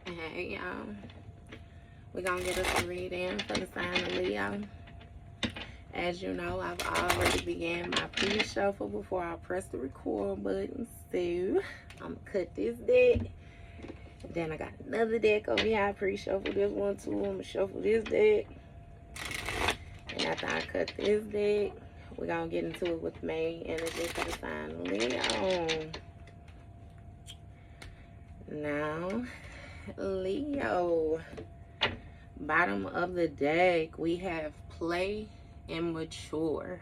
Hey, we're gonna get us a read in for the sign of Leo. As you know, I've already began my pre-shuffle before I press the record button. So I'm gonna cut this deck. Then I got another deck over here. I pre-shuffle this one too. I'm gonna shuffle this deck. And after I cut this deck, we're gonna get into it with main energy for the sign of Leo. Now, Leo, bottom of the deck, we have play and mature.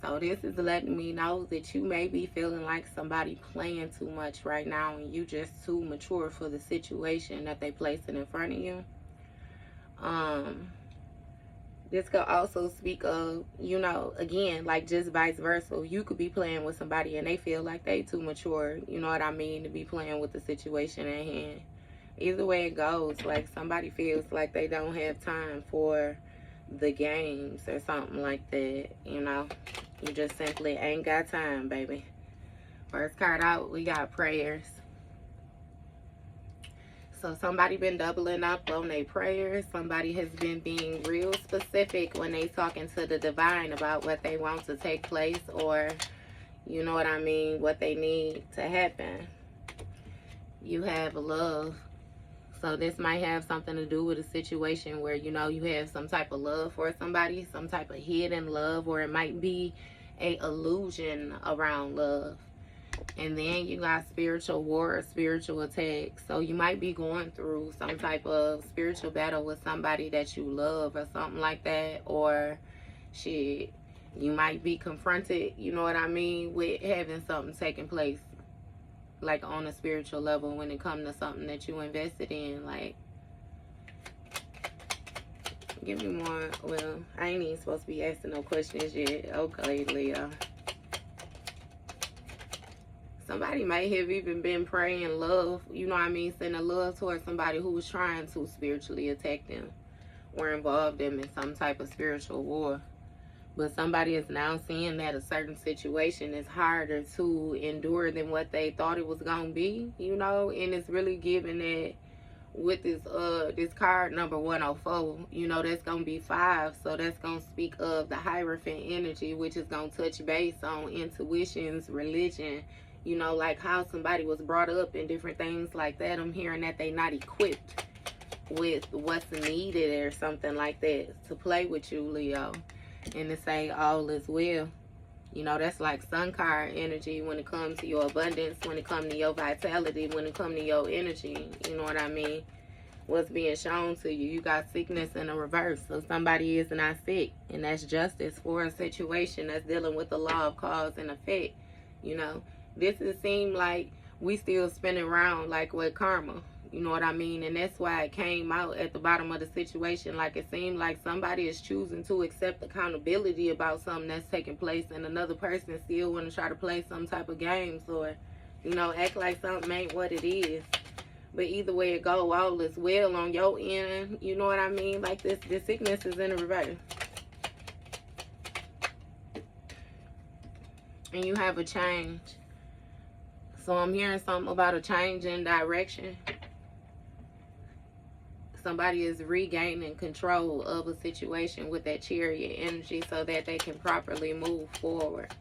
So this is letting me know that you may be feeling like somebody playing too much right now and you just too mature for the situation that they placing in front of you. This could also speak of, you know, again, like just vice versa. You could be playing with somebody and they feel like they too mature, you know what I mean, to be playing with the situation at hand. Either way it goes, like somebody feels like they don't have time for the games or something like that, you know. You just simply ain't got time, baby. First card out, we got prayers. So somebody been doubling up on their prayers. Somebody has been being real specific when they talking to the divine about what they want to take place, or, you know what I mean, what they need to happen. You have love. So this might have something to do with a situation where, you know, you have some type of love for somebody, some type of hidden love, or it might be a illusion around love. And then you got spiritual war or spiritual attack. So you might be going through some type of spiritual battle with somebody that you love or something like that. Or shit, you might be confronted, you know what I mean, with having something taking place, like on a spiritual level when it comes to something that you invested in. Like, give me more. Well, I ain't even supposed to be asking no questions yet. Okay, Leo. Somebody might have even been praying love, you know what I mean, sending love towards somebody who was trying to spiritually attack them or involve them in some type of spiritual war. But somebody is now seeing that a certain situation is harder to endure than what they thought it was going to be, you know, and it's really giving that with this card number 104, you know, that's going to be 5. So that's going to speak of the Hierophant energy, which is going to touch base on intuitions, religion, you know, like how somebody was brought up and different things like that. I'm hearing that they not equipped with what's needed or something like that to play with you, Leo. And to say all is well. You know, that's like sun card energy when it comes to your abundance, when it comes to your vitality, when it comes to your energy. You know what I mean? What's being shown to you. You got sickness in the reverse. So somebody is not sick. And that's justice for a situation that's dealing with the law of cause and effect. You know, this is seem like we still spinning around like with karma. You know what I mean? And that's why it came out at the bottom of the situation. Like it seemed like somebody is choosing to accept accountability about something that's taking place, and another person still want to try to play some type of games or, you know, act like something ain't what it is. But either way it go, all is well on your end. You know what I mean? Like this sickness is in the reverse. And you have a change. So I'm hearing something about a change in direction. Somebody is regaining control of a situation with that Chariot energy so that they can properly move forward.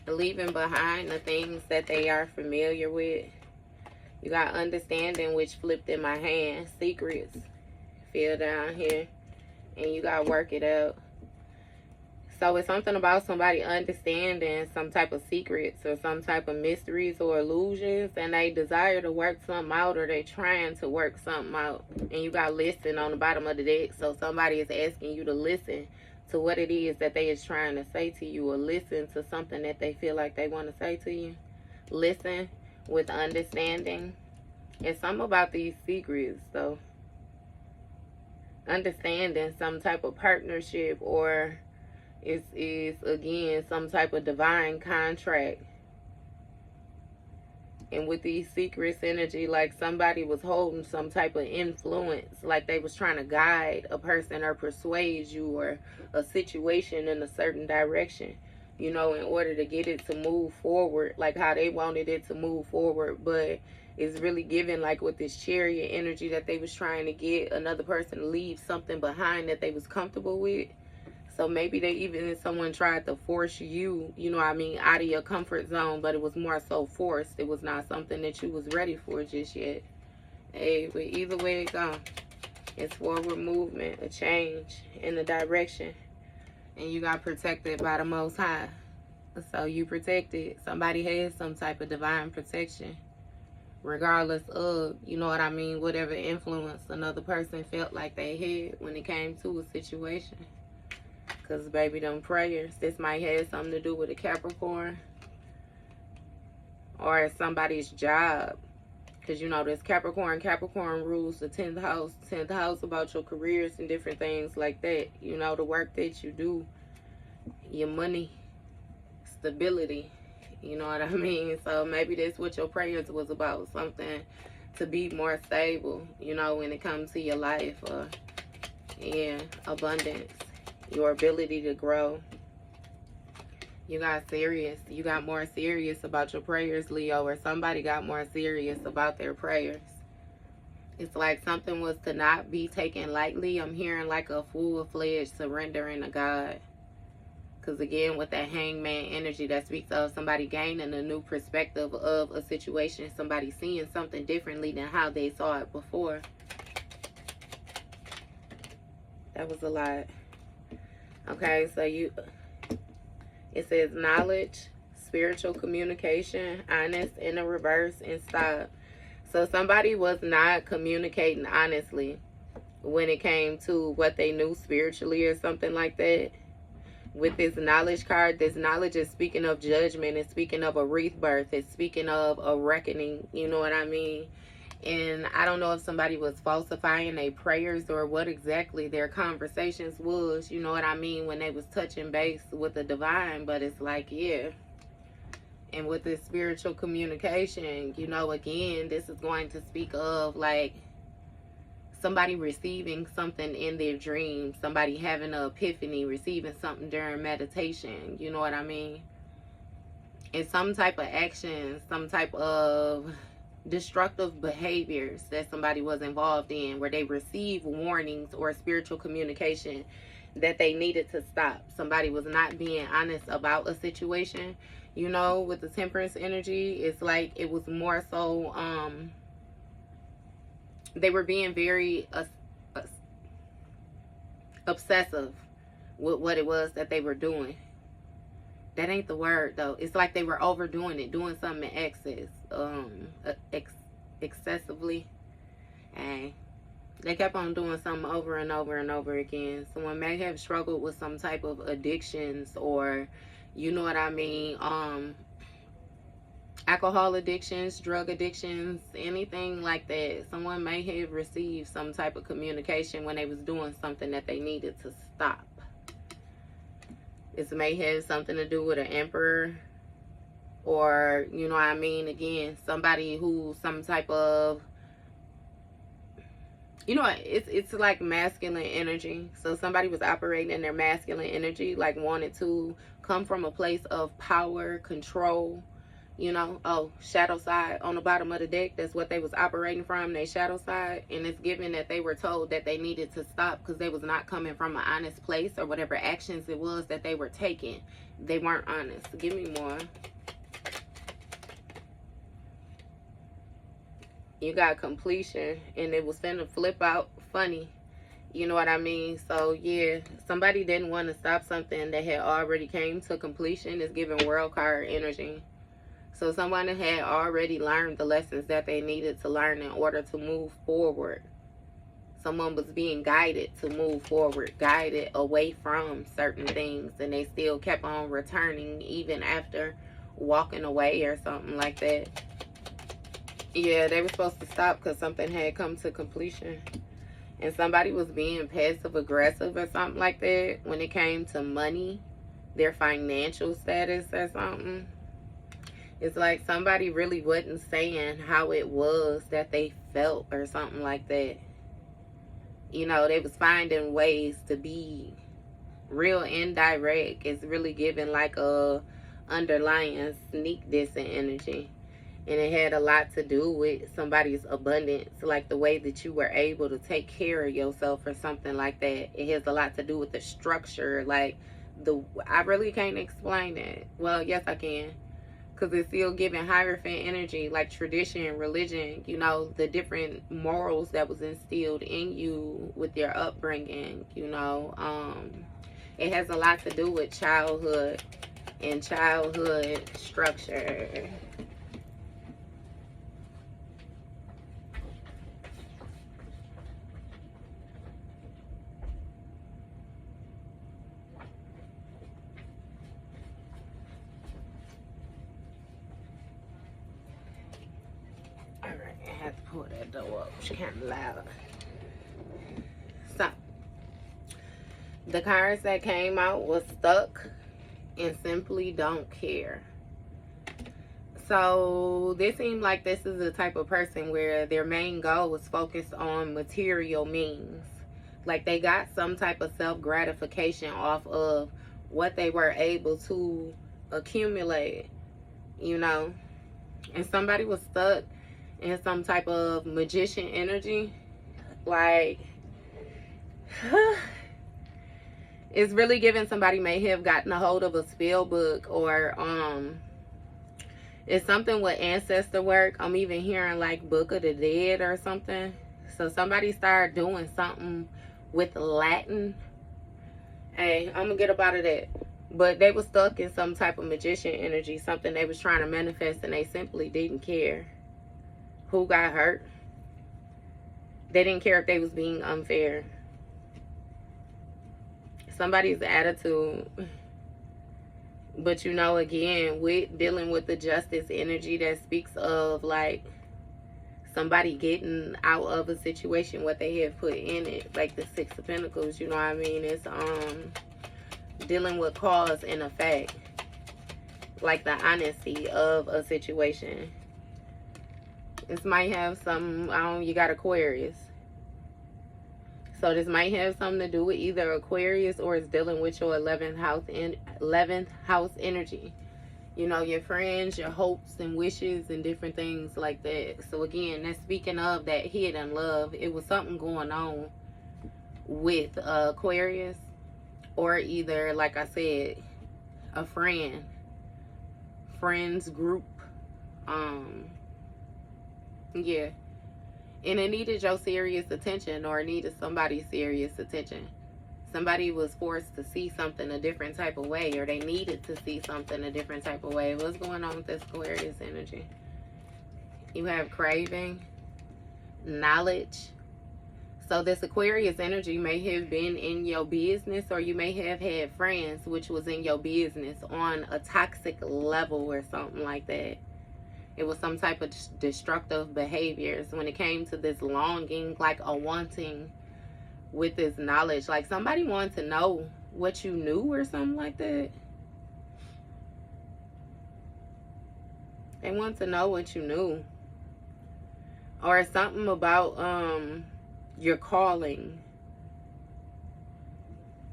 Leaving behind the things that they are familiar with. You got understanding, which flipped in my hand. Secrets, feel down here. And you got work it out. So it's something about somebody understanding some type of secrets or some type of mysteries or illusions, and they desire to work something out, or they trying to work something out. And you got listen on the bottom of the deck. So somebody is asking you to listen to what it is that they is trying to say to you, or listen to something that they feel like they want to say to you. Listen with understanding. It's something about these secrets, though. Understanding some type of partnership, or is again some type of divine contract. And with these secrets energy, like somebody was holding some type of influence, like they was trying to guide a person or persuade you or a situation in a certain direction. you know, in order to get it to move forward, like how they wanted it to move forward. But it's really given like with this Chariot energy that they was trying to get another person to leave something behind that they was comfortable with. So maybe they even someone tried to force you, you know what I mean, out of your comfort zone, but it was more so forced. It was not something that you was ready for just yet. Hey, but either way it goes, it's forward movement, a change in the direction. And you got protected by the Most High. So you protected. Somebody has some type of divine protection. Regardless of, you know what I mean, whatever influence another person felt like they had when it came to a situation. Because, baby, them prayers, this might have something to do with a Capricorn. Or somebody's job. Because, you know, this Capricorn rules the 10th house. 10th house about your careers and different things like that. You know, the work that you do. Your money. Stability. You know what I mean? So maybe that's what your prayers was about. Something to be more stable, you know, when it comes to your life. Or, yeah, abundance. Your ability to grow. You got serious. You got more serious about your prayers, Leo. Or somebody got more serious about their prayers. It's like something was to not be taken lightly. I'm hearing like a full-fledged surrendering to God. Because again, with that hangman energy, that speaks of somebody gaining a new perspective of a situation. Somebody seeing something differently than how they saw it before. That was a lot. Okay, so it says knowledge, spiritual communication, honest in the reverse, and stop. So somebody was not communicating honestly when it came to what they knew spiritually or something like that. With this knowledge card, this knowledge is speaking of judgment. It's speaking of a rebirth. It's speaking of a reckoning. You know what I mean? And I don't know if somebody was falsifying their prayers or what exactly their conversations was. You know what I mean? When they was touching base with the divine. But it's like, yeah. And with this spiritual communication, you know, again, this is going to speak of like somebody receiving something in their dreams, somebody having an epiphany, receiving something during meditation, you know what I mean? And some type of action, some type of destructive behaviors that somebody was involved in, where they received warnings or spiritual communication that they needed to stop. Somebody was not being honest about a situation, you know, with the Temperance energy. It's like it was more so, they were being very obsessive with what it was that they were doing. That ain't the word though. It's like they were overdoing it, doing something in excess, excessively. And they kept on doing something over and over and over again. Someone may have struggled with some type of addictions, or you know what I mean, alcohol addictions, drug addictions, anything like that. Someone may have received some type of communication when they was doing something that they needed to stop. This may have something to do with an emperor, or, you know what I mean, again, somebody who some type of, you know, it's like masculine energy. So somebody was operating in their masculine energy, like wanted to come from a place of power, control. You know, oh, shadow side on the bottom of the deck. That's what they was operating from, their shadow side. And it's given that they were told that they needed to stop because they was not coming from an honest place, or whatever actions it was that they were taking. They weren't honest. Give me more. You got completion, and it was finna flip out funny. You know what I mean? So, yeah, somebody didn't want to stop something that had already came to completion. It's giving world card energy. So someone had already learned the lessons that they needed to learn in order to move forward. Someone was being guided to move forward, guided away from certain things, and they still kept on returning even after walking away or something like that. Yeah, they were supposed to stop because something had come to completion. And somebody was being passive aggressive or something like that when it came to money, their financial status or something. It's like somebody really wasn't saying how it was that they felt or something like that. You know, they was finding ways to be real indirect. It's really giving like a underlying sneak dissing energy. And it had a lot to do with somebody's abundance, like the way that you were able to take care of yourself or something like that. It has a lot to do with the structure. Like, I really can't explain it. Well, yes, I can. Because it's still giving Hierophant energy, like tradition, religion, you know, the different morals that was instilled in you with your upbringing, you know. It has a lot to do with childhood and childhood structure. Alright, I had to pull that door up. It's kind of loud. So, the cards that came out was stuck and simply don't care. So this seemed like this is the type of person where their main goal was focused on material means. Like they got some type of self-gratification off of what they were able to accumulate, you know. And somebody was stuck in some type of magician energy. Like, it's really giving somebody may have gotten a hold of a spell book, or it's something with ancestor work. I'm even hearing like Book of the Dead or something. So somebody started doing something with Latin. Hey, I'm gonna get up out of that. But they were stuck in some type of magician energy, something they was trying to manifest, and they simply didn't care who got hurt. They didn't care if they was being unfair. Somebody's attitude. But you know, again, with dealing with the justice energy, that speaks of like somebody getting out of a situation what they have put in it, like the Six of Pentacles, you know what I mean? It's dealing with cause and effect, like the honesty of a situation. This might have some, you got Aquarius. So this might have something to do with either Aquarius, or it's dealing with your 11th house energy. You know, your friends, your hopes and wishes and different things like that. So again, that's speaking of that hidden love. It was something going on with Aquarius, or either, like I said, a friends group. Yeah. And it needed your serious attention, or it needed somebody's serious attention. Somebody was forced to see something a different type of way, or they needed to see something a different type of way. What's going on with this Aquarius energy? You have craving, knowledge. So this Aquarius energy may have been in your business, or you may have had friends which was in your business on a toxic level or something like that. It was some type of destructive behaviors when it came to this longing, like a wanting with this knowledge. Like somebody wanted to know what you knew or something like that. They want to know what you knew. Or something about your calling.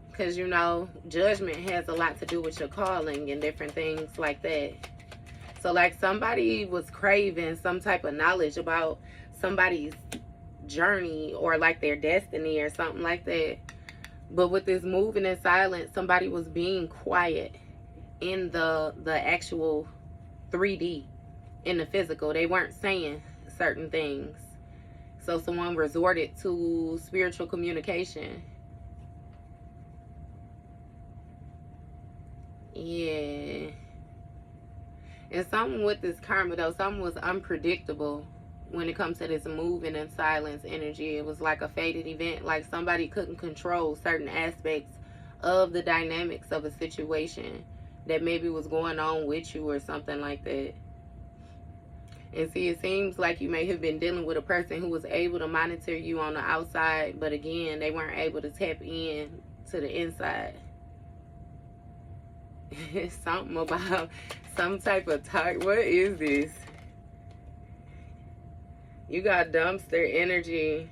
Because, you know, judgment has a lot to do with your calling and different things like that. So like somebody was craving some type of knowledge about somebody's journey, or like their destiny or something like that. But with this moving in silence, somebody was being quiet in the actual 3D, in the physical. They weren't saying certain things. So someone resorted to spiritual communication. Yeah. And something with this karma though, something was unpredictable when it comes to this moving in silence energy. It was like a fated event, like somebody couldn't control certain aspects of the dynamics of a situation that maybe was going on with you or something like that. And see, it seems like you may have been dealing with a person who was able to monitor you on the outside, but again, they weren't able to tap in to the inside. It's something about some type of type. What is this? You got dumpster energy,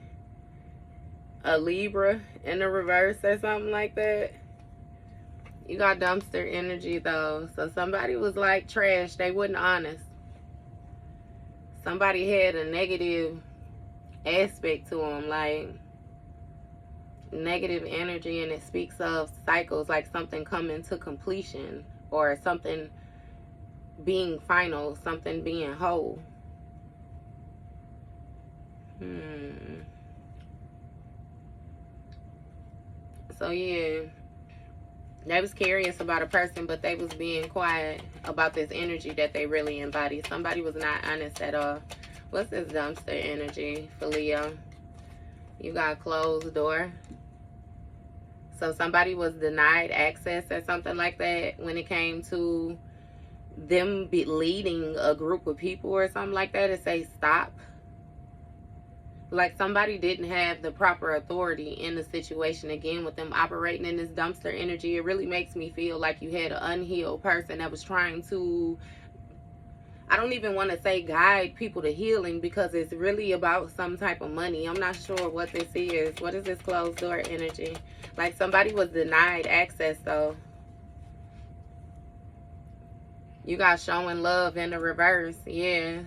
a Libra in the reverse or something like that. You got dumpster energy though. So somebody was like trash. They wasn't honest. Somebody had a negative aspect to them, like negative energy, and it speaks of cycles, like something coming to completion or something being final, something being whole. So yeah, they was curious about a person, but they was being quiet about this energy that they really embody. Somebody was not honest at all. What's this dumpster energy for Leo? You got closed door. So somebody was denied access or something like that when it came to them leading a group of people or something like that, to say stop. Like somebody didn't have the proper authority in the situation. Again, with them operating in this dumpster energy, it really makes me feel like you had an unhealed person that was trying to, I don't even want to say guide people to healing, because it's really about some type of money. I'm not sure what this is. What is this closed door energy? Like somebody was denied access though. You got showing love in the reverse. Yeah.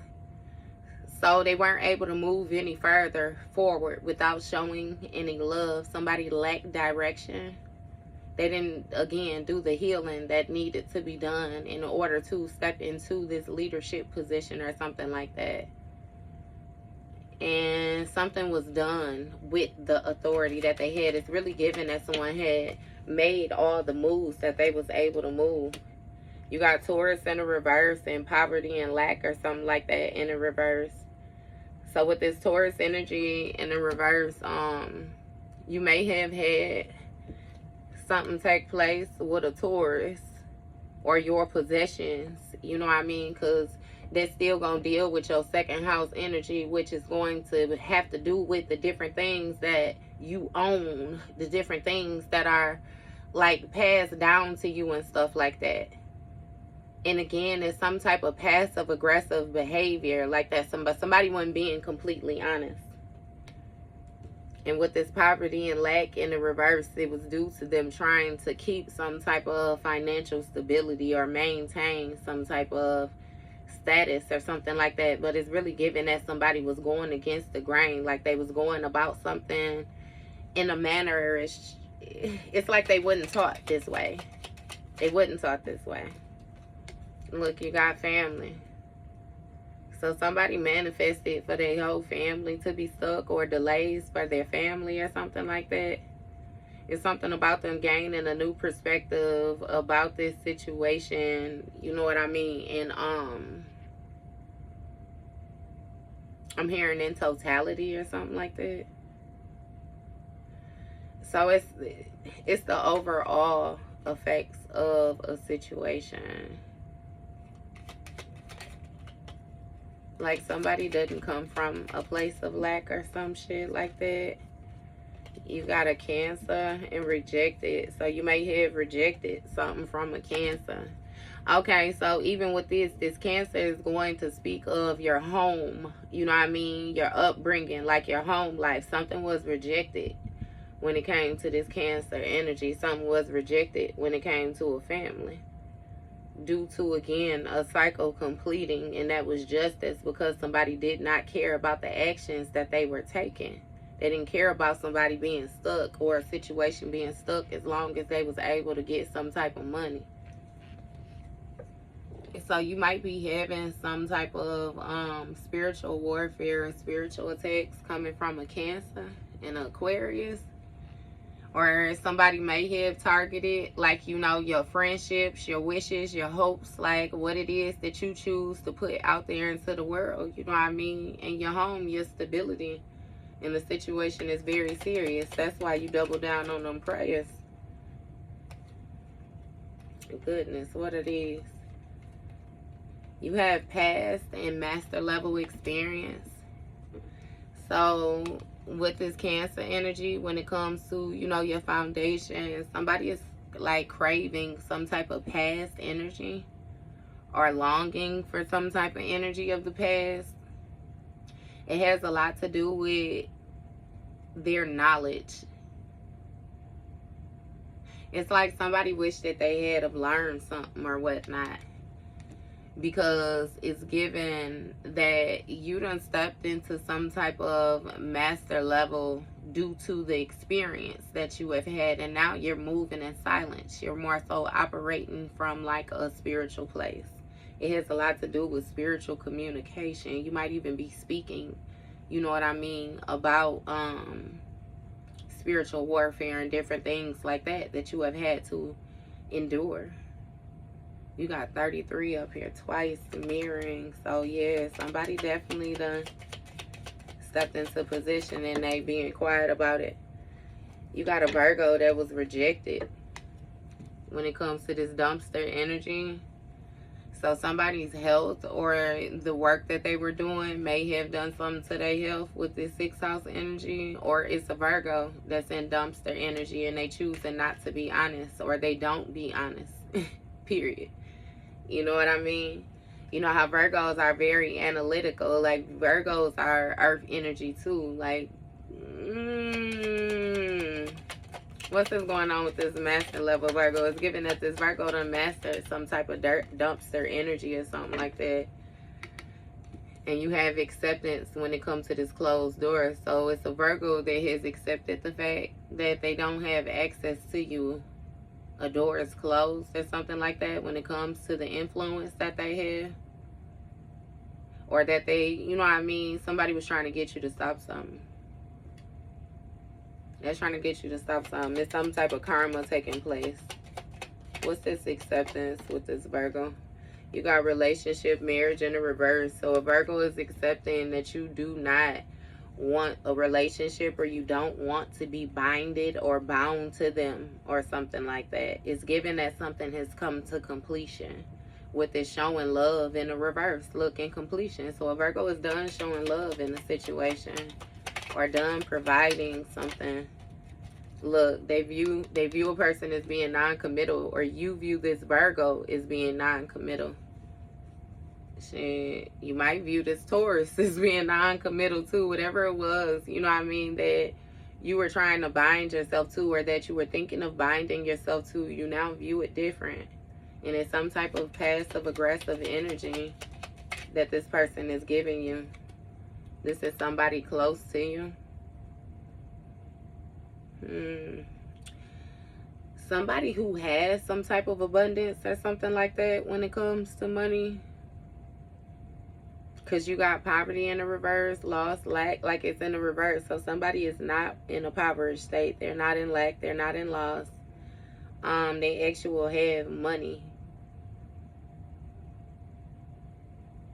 So they weren't able to move any further forward without showing any love. Somebody lacked direction. They didn't, again, do the healing that needed to be done in order to step into this leadership position or something like that. And something was done with the authority that they had. It's really given that someone had made all the moves that they was able to move. You got Taurus in the reverse and poverty and lack or something like that in the reverse. So with this Taurus energy in the reverse, you may have had something take place with a Taurus or your possessions, you know what I mean? Because that's still going to deal with your second house energy, which is going to have to do with the different things that you own, the different things that are like passed down to you and stuff like that. And again, it's some type of passive aggressive behavior like that. Somebody wasn't being completely honest. And with this poverty and lack in the reverse, it was due to them trying to keep some type of financial stability or maintain some type of status or something like that. But it's really given that somebody was going against the grain, like they was going about something in a manner, it's like they wasn't taught this way. They wasn't taught this way. Look, you got family. So somebody manifested for their whole family to be stuck, or delays for their family or something like that. It's something about them gaining a new perspective about this situation. You know what I mean? And I'm hearing in totality or something like that. So it's the overall effects of a situation. Like somebody doesn't come from a place of lack or some shit like that. You got a Cancer and rejected. So you may have rejected something from a Cancer. Okay, so even with this Cancer is going to speak of your home. You know what I mean? Your upbringing, like your home life. Something was rejected when it came to this Cancer energy. Something was rejected when it came to a family. Due to, again, a cycle completing, and that was justice, because somebody did not care about the actions that they were taking. They didn't care about somebody being stuck or a situation being stuck, as long as they was able to get some type of money. So you might be having some type of spiritual warfare and spiritual attacks coming from a Cancer and Aquarius. Or somebody may have targeted, like, you know, your friendships, your wishes, your hopes, like what it is that you choose to put out there into the world, you know what I mean? And your home, your stability, and the situation is very serious. That's why you double down on them prayers. Goodness, what it is. You have past and master level experience. So with this Cancer energy, when it comes to, you know, your foundation, somebody is like craving some type of past energy or longing for some type of energy of the past. It has a lot to do with their knowledge. It's like somebody wished that they had have learned something or whatnot, because it's given that you done stepped into some type of master level due to the experience that you have had, and now you're moving in silence. You're more so operating from like a spiritual place. It has a lot to do with spiritual communication. You might even be speaking, you know what I mean, about spiritual warfare and different things like that that you have had to endure. You got 33 up here twice, mirroring. So yeah, somebody definitely done stepped into position and they being quiet about it. You got a Virgo that was rejected when it comes to this dumpster energy. So somebody's health or the work that they were doing may have done something to their health with this 6th house energy, or it's a Virgo that's in dumpster energy and they choosing not to be honest, or they don't be honest, period. You know what I mean? You know how Virgos are very analytical. Like, Virgos are earth energy too. Like, what's this going on with this master level Virgo? It's given that this Virgo done mastered some type of dumpster energy or something like that. And you have acceptance when it comes to this closed door. So it's a Virgo that has accepted the fact that they don't have access to you. A door is closed or something like that when it comes to the influence that they have. Or that they, you know what I mean, somebody was trying to get you to stop something. They're trying to get you to stop something. There's some type of karma taking place. What's this acceptance with this Virgo? You got relationship, marriage in the reverse. So a Virgo is accepting that you do not want a relationship, or you don't want to be binded or bound to them or something like that. It's given that something has come to completion with it showing love in the reverse. Look, in completion. So a Virgo is done showing love in the situation, or done providing something. Look, they view a person as being non-committal, or you view this Virgo as being non-committal. Shit, you might view this Taurus as being non-committal too. Whatever it was, you know what I mean, that you were trying to bind yourself to, or that you were thinking of binding yourself to, you now view it different. And it's some type of passive-aggressive energy that this person is giving you. This is somebody close to you. Somebody who has some type of abundance or something like that when it comes to money. Because you got poverty in the reverse, loss, lack, like it's in the reverse. So somebody is not in a impoverished state. They're not in lack. They're not in loss. They actually have money.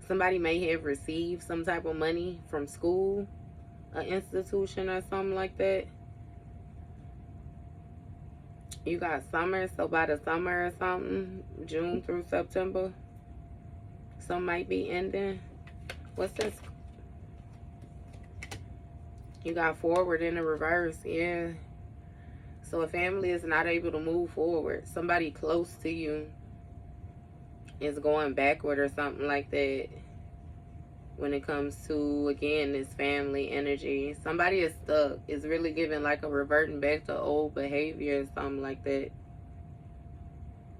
Somebody may have received some type of money from school, an institution or something like that. You got summer, so by the summer or something, June through September, some might be ending. What's this? You got forward in the reverse, yeah. So a family is not able to move forward. Somebody close to you is going backward or something like that when it comes to, again, this family energy. Somebody is stuck. It's really giving like a reverting back to old behavior or something like that.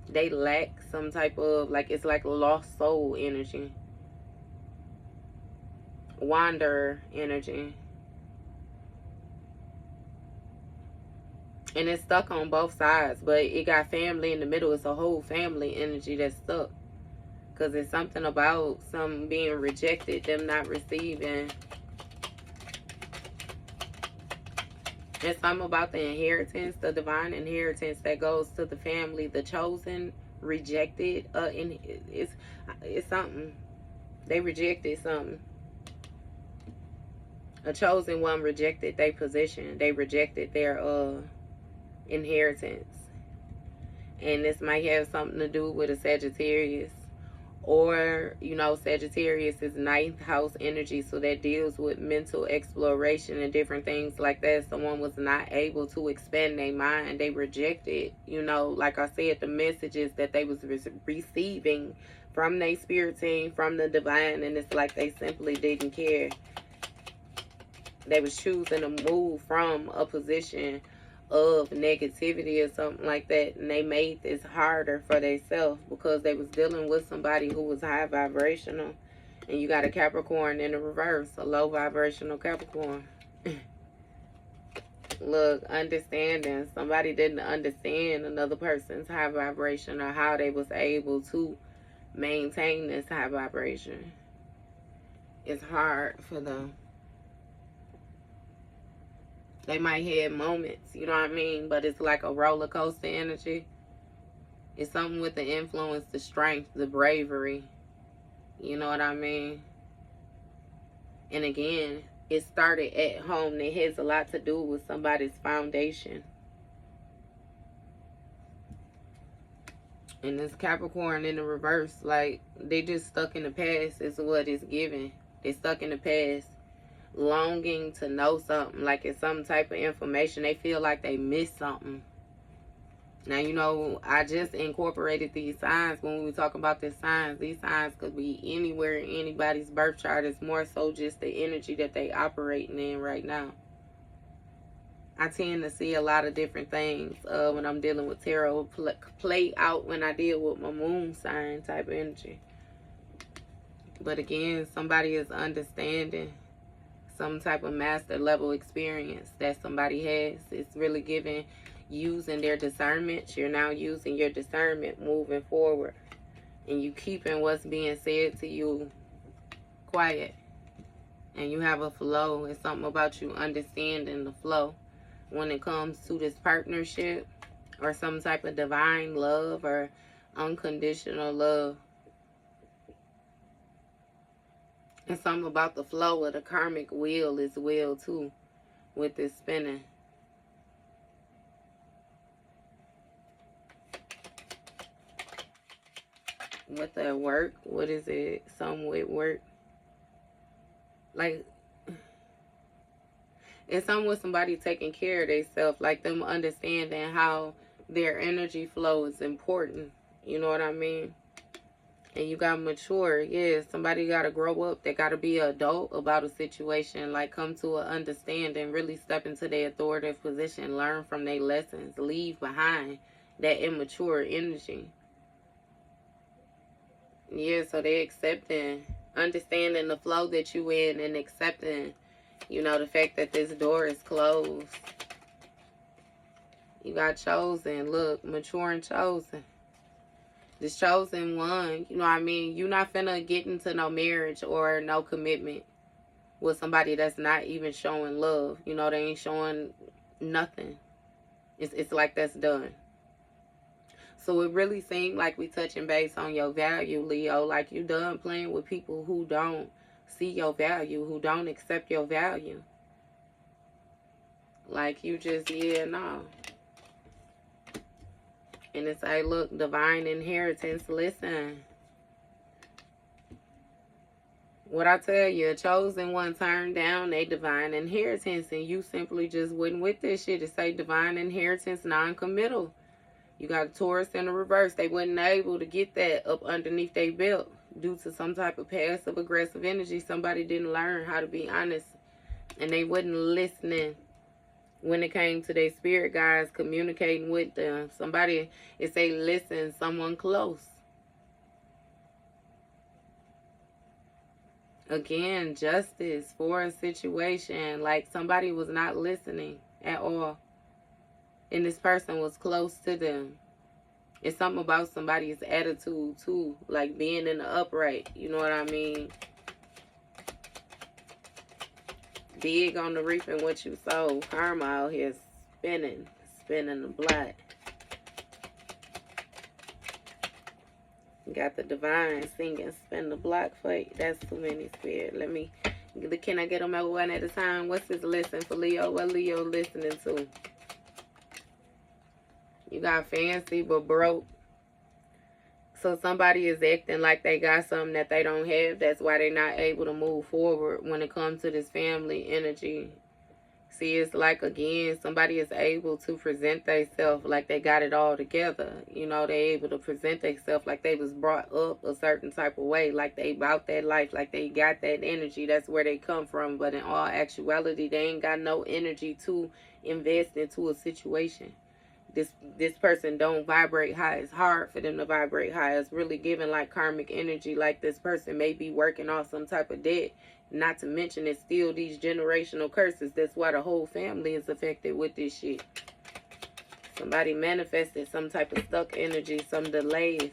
They lack some type of, like, it's like lost soul energy. Wanderer energy. And it's stuck on both sides, but it got family in the middle. It's a whole family energy that's stuck. Because it's something about some being rejected, them not receiving. It's something about the inheritance, the divine inheritance that goes to the family, the chosen, rejected. And it's something. They rejected something. A chosen one rejected their position. They rejected their inheritance. And this might have something to do with a Sagittarius. Or, you know, Sagittarius is 9th house energy, so that deals with mental exploration and different things like that. Someone was not able to expand their mind. They rejected, you know, like I said, the messages that they was receiving from their spirit team, from the divine, and it's like they simply didn't care. They was choosing to move from a position of negativity or something like that, and they made this harder for themselves because they was dealing with somebody who was high vibrational. And you got a Capricorn in the reverse, a low vibrational Capricorn. Look, understanding. Somebody didn't understand another person's high vibration or how they was able to maintain this high vibration. It's hard for them. They might have moments, you know what I mean? But it's like a roller coaster energy. It's something with the influence, the strength, the bravery. You know what I mean? And again, it started at home. It has a lot to do with somebody's foundation. And this Capricorn in the reverse, like, they just stuck in the past is what it's giving. They stuck in the past, longing to know something, like it's some type of information. They feel like they missed something. Now, you know, I just incorporated these signs when we were talking about the signs. These signs could be anywhere in anybody's birth chart. It's more so just the energy that they operating in right now. I tend to see a lot of different things when I'm dealing with tarot play out when I deal with my moon sign type of energy. But again, somebody is understanding some type of master level experience that somebody has. It's really giving, using their discernment. You're now using your discernment moving forward. And you keeping what's being said to you quiet. And you have a flow. It's something about you understanding the flow when it comes to this partnership or some type of divine love or unconditional love. And something about the flow of the karmic wheel as well too, with this spinning. With that work, what is it? Some with work. Like, it's something with somebody taking care of themselves, like them understanding how their energy flow is important. You know what I mean? And you got to mature. Yeah, somebody got to grow up. They got to be an adult about a situation. Like, come to an understanding. Really step into their authoritative position. Learn from their lessons. Leave behind that immature energy. Yeah, so they accepting, understanding the flow that you in and accepting, you know, the fact that this door is closed. You got chosen. Look, mature and chosen. This chosen one, you know what I mean? You're not finna get into no marriage or no commitment with somebody that's not even showing love. You know, they ain't showing nothing. It's like that's done. So it really seemed like we touching base on your value, Leo. Like you done playing with people who don't see your value, who don't accept your value. Like you just, yeah, no. And it's like, look, divine inheritance, listen. What I tell you, a chosen one turned down a divine inheritance, and you simply just went with this shit. It say divine inheritance, non-committal. You got a Taurus in the reverse. They wasn't able to get that up underneath their belt due to some type of passive aggressive energy. Somebody didn't learn how to be honest, and they wasn't listening when it came to their spirit guides, communicating with them. Somebody, it say listen, someone close. Again, justice for a situation. Like somebody was not listening at all. And this person was close to them. It's something about somebody's attitude too. Like being in the upright. You know what I mean? Big on the reaping what you sow. Karma out here spinning the block. Got the divine singing, spin the block for you. That's too many, spirit. Let me, can I get them over one at a time? What's this listen for Leo? What Leo listening to? You got fancy but broke. So somebody is acting like they got something that they don't have. That's why they're not able to move forward when it comes to this family energy. See, it's like, again, somebody is able to present themselves like they got it all together. You know, they able to present themselves like they was brought up a certain type of way, like they about that life, like they got that energy. That's where they come from. But in all actuality, they ain't got no energy to invest into a situation. This person don't vibrate high. It's hard for them to vibrate high. It's really giving like karmic energy, like this person may be working off some type of debt. Not to mention it's still these generational curses. That's why the whole family is affected with this shit. Somebody manifested some type of stuck energy, some delays.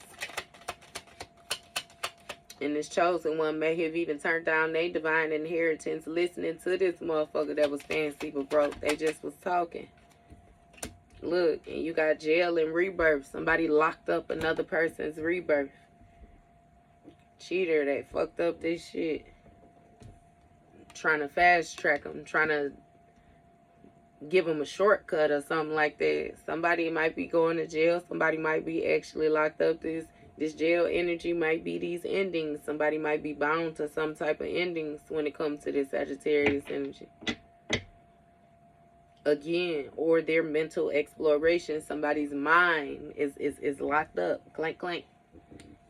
And this chosen one may have even turned down their divine inheritance listening to this motherfucker that was fancy but broke. They just was talking. Look, and you got jail and rebirth. Somebody locked up another person's rebirth. Cheater that fucked up this shit. Trying to fast track them. Trying to give them a shortcut or something like that. Somebody might be going to jail. Somebody might be actually locked up. This jail energy might be these endings. Somebody might be bound to some type of endings when it comes to this Sagittarius energy. Again, or their mental exploration. Somebody's mind is locked up. Clank, clank.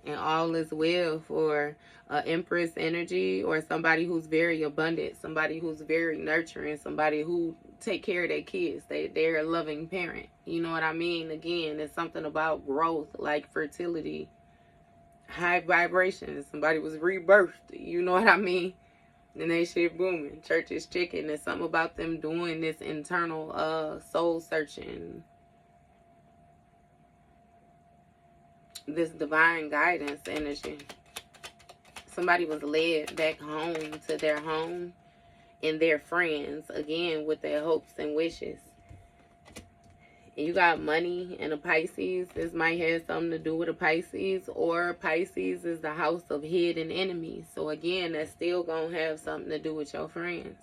And all is well for Empress energy, or somebody who's very abundant, somebody who's very nurturing, somebody who take care of their kids. They're a loving parent. You know what I mean? Again, it's something about growth, like fertility, high vibrations. Somebody was rebirthed. You know what I mean? And they shit booming. Church is chicken. There's something about them doing this internal soul searching. This divine guidance energy. Somebody was led back home to their home and their friends. Again, with their hopes and wishes. You got money and a Pisces. This might have something to do with a Pisces, or Pisces is the house of hidden enemies. So again, that's still gonna have something to do with your friends.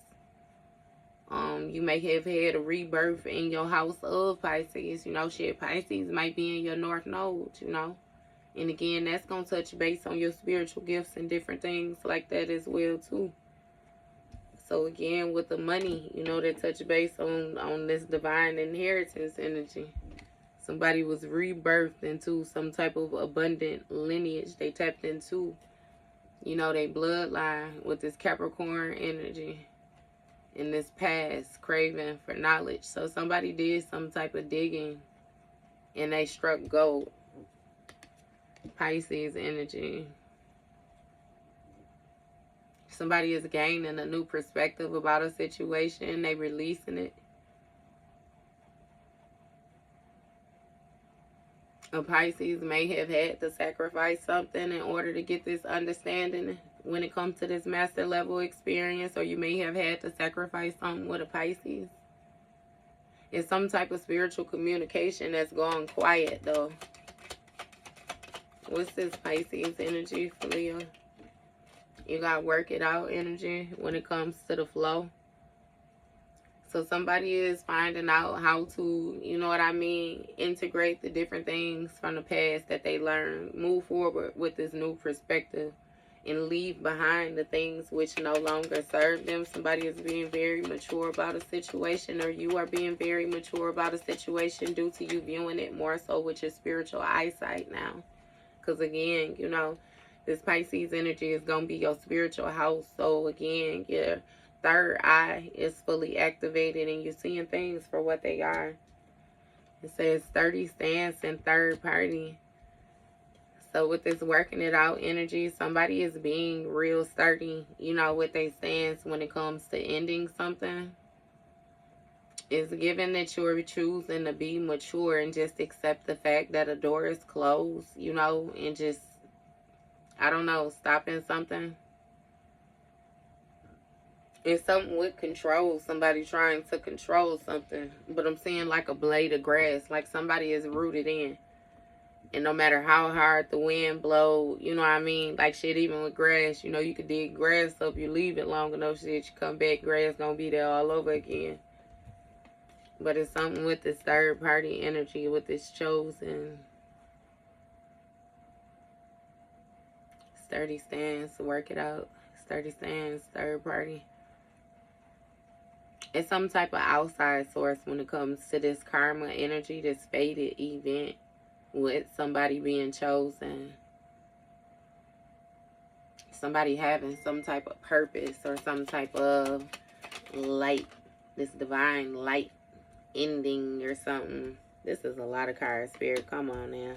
You may have had a rebirth in your house of Pisces. You know, shit, Pisces might be in your North Node, you know. And again, that's gonna touch base on your spiritual gifts and different things like that as well too. So again, with the money, you know, they touch base on this divine inheritance energy. Somebody was rebirthed into some type of abundant lineage. They tapped into, you know, their bloodline with this Capricorn energy in this past, craving for knowledge. So somebody did some type of digging and they struck gold. Pisces energy. Somebody is gaining a new perspective about a situation. They releasing it. A Pisces may have had to sacrifice something in order to get this understanding when it comes to this master level experience. Or you may have had to sacrifice something with a Pisces. It's some type of spiritual communication that's gone quiet though. What's this Pisces energy for Leo? You got work it out energy when it comes to the flow. So somebody is finding out how to, you know what I mean, integrate the different things from the past that they learned. Move forward with this new perspective and leave behind the things which no longer serve them. Somebody is being very mature about a situation, or you are being very mature about a situation due to you viewing it more so with your spiritual eyesight now. Because again, you know, this Pisces energy is going to be your spiritual house. So again, your third eye is fully activated and you're seeing things for what they are. It says 30 stance and third party. So with this working it out energy, somebody is being real sturdy, you know, with their stance when it comes to ending something. It's given that you're choosing to be mature and just accept the fact that a door is closed, you know, and just, I don't know, stopping something. It's something with control. Somebody trying to control something. But I'm seeing like a blade of grass. Like somebody is rooted in. And no matter how hard the wind blow, you know what I mean? Like shit, even with grass, you know, you could dig grass up. You leave it long enough, shit, you come back, grass gonna be there all over again. But it's something with this third party energy, with this chosen. Sturdy stance, work it out. Sturdy stance, third party. It's some type of outside source when it comes to this karma energy, this fated event with somebody being chosen. Somebody having some type of purpose or some type of light, this divine light ending or something. This is a lot of cards, Spirit. Come on now.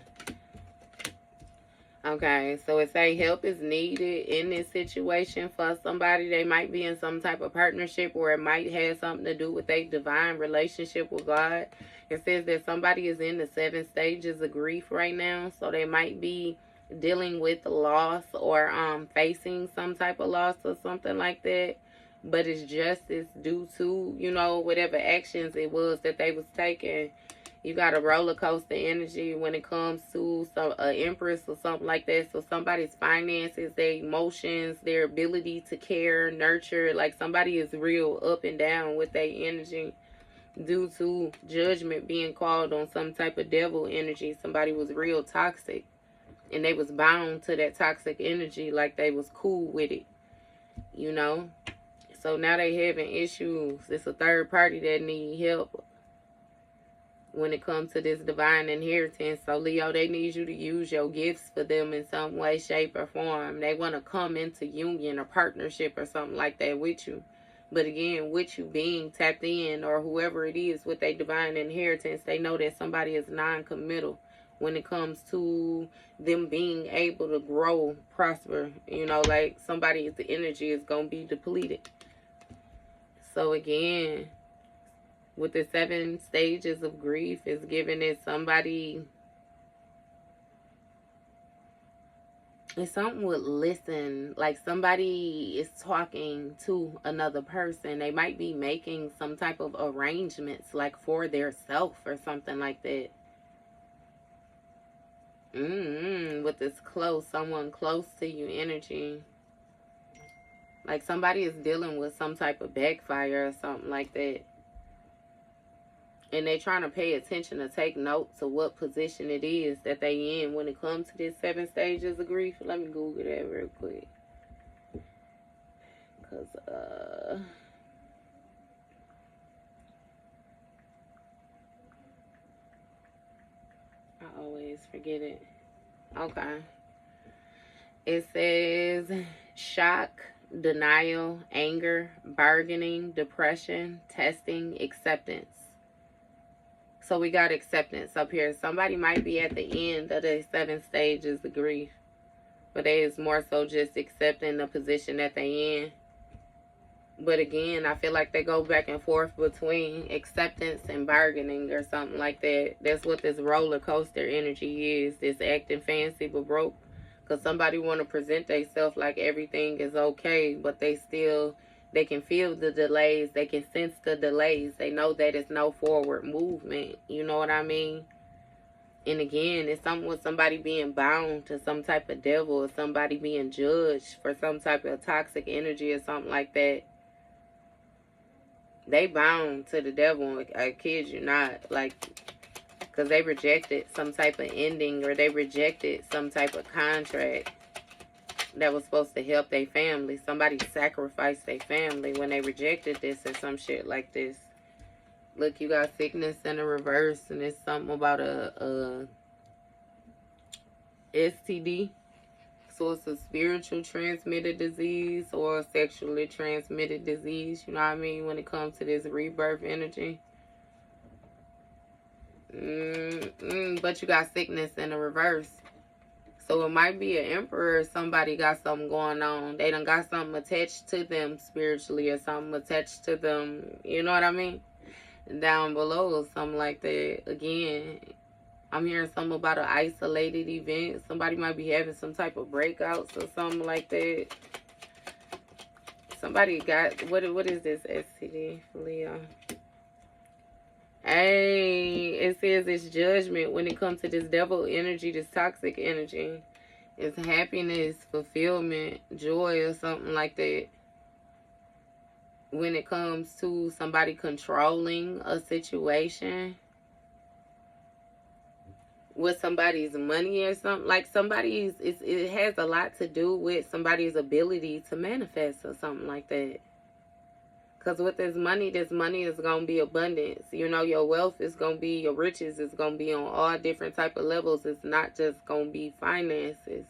Okay, so it say help is needed in this situation for somebody. They might be in some type of partnership, or it might have something to do with a divine relationship with God. It says that somebody is in the 7 stages of grief right now, so they might be dealing with loss or facing some type of loss or something like that. But it's justice due to, you know, whatever actions it was that they was taking. You got a roller coaster energy when it comes to some empress or something like that. So somebody's finances, their emotions, their ability to care, nurture, like somebody is real up and down with their energy due to judgment being called on some type of devil energy. Somebody was real toxic and they was bound to that toxic energy like they was cool with it, you know. So now they having issues. It's a third party that need help when it comes to this divine inheritance. So Leo, they need you to use your gifts for them in some way, shape, or form. They want to come into union or partnership or something like that with you. But again, with you being tapped in, or whoever it is with a divine inheritance, they know that somebody is non-committal when it comes to them being able to grow, prosper. You know, like somebody's energy is going to be depleted. So again, with the 7 stages of grief, is giving it somebody, it's something with listen, like somebody is talking to another person. They might be making some type of arrangements like for their self or something like that. With this close, someone close to you energy. Like somebody is dealing with some type of backfire or something like that. And they trying to pay attention to take note to what position it is that they in when it comes to this 7 stages of grief. Let me Google that real quick. Because, I always forget it. Okay. It says shock, denial, anger, bargaining, depression, testing, acceptance. So we got acceptance up here. Somebody might be at the end of the 7 stages of grief, but they is more so just accepting the position that they in. But again, I feel like they go back and forth between acceptance and bargaining or something like that. That's what this roller coaster energy is. This acting fancy but broke. Because somebody want to present themselves like everything is okay, but they can feel the delays. They can sense the delays. They know that it's no forward movement. You know what I mean? And again, it's something with somebody being bound to some type of devil, or somebody being judged for some type of toxic energy or something like that. They bound to the devil, I kid you not. Like, because they rejected some type of ending, or they rejected some type of contract that was supposed to help their family. Somebody sacrificed their family when they rejected this or some shit like this. Look, you got sickness in the reverse, and it's something about a STD. So it's a spiritual transmitted disease or a sexually transmitted disease. You know what I mean? When it comes to this rebirth energy. But you got sickness in the reverse. So it might be an emperor. Somebody got something going on. They done got something attached to them spiritually, or something attached to them. You know what I mean? Down below or something like that. Again, I'm hearing something about an isolated event. Somebody might be having some type of breakouts or something like that. Somebody got, what is this STD, Leo? Hey, it says it's judgment when it comes to this devil energy, this toxic energy. It's happiness, fulfillment, joy, or something like that. When it comes to somebody controlling a situation with somebody's money or something, like somebody's, it has a lot to do with somebody's ability to manifest or something like that. Because with this money is going to be abundance. You know, your wealth is going to be, your riches is going to be on all different type of levels. It's not just going to be finances.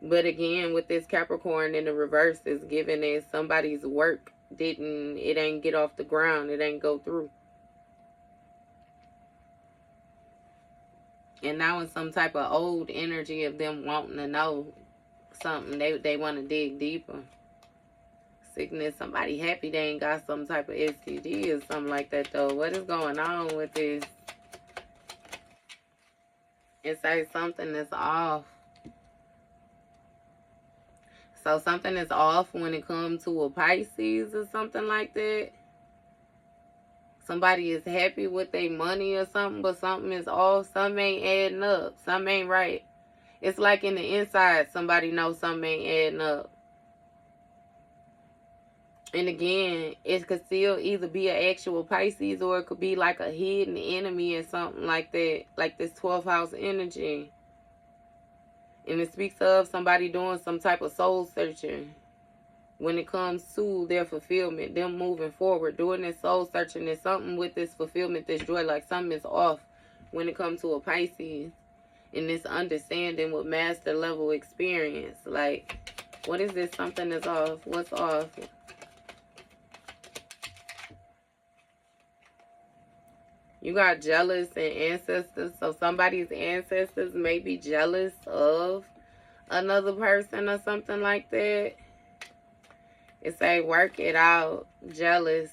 But again, with this Capricorn in the reverse, is given that somebody's work it ain't get off the ground. It ain't go through. And now in some type of old energy of them wanting to know something, they want to dig deeper. Sickness, somebody happy they ain't got some type of STD or something like that though. What is going on with this? It's like something that's off. So something is off when it comes to a Pisces or something like that. Somebody is happy with their money or something, but something is off. Something ain't adding up. Something ain't right. It's like in the inside, somebody knows something ain't adding up. And again, it could still either be an actual Pisces or it could be like a hidden enemy or something like that. Like this 12th house energy. And it speaks of somebody doing some type of soul searching when it comes to their fulfillment, them moving forward, doing this soul searching. There's something with this fulfillment, this joy, like something is off when it comes to a Pisces. And this understanding with master level experience. Like, what is this? Something is off. What's off? You got jealous and ancestors. So somebody's ancestors may be jealous of another person or something like that. It say work it out. Jealous.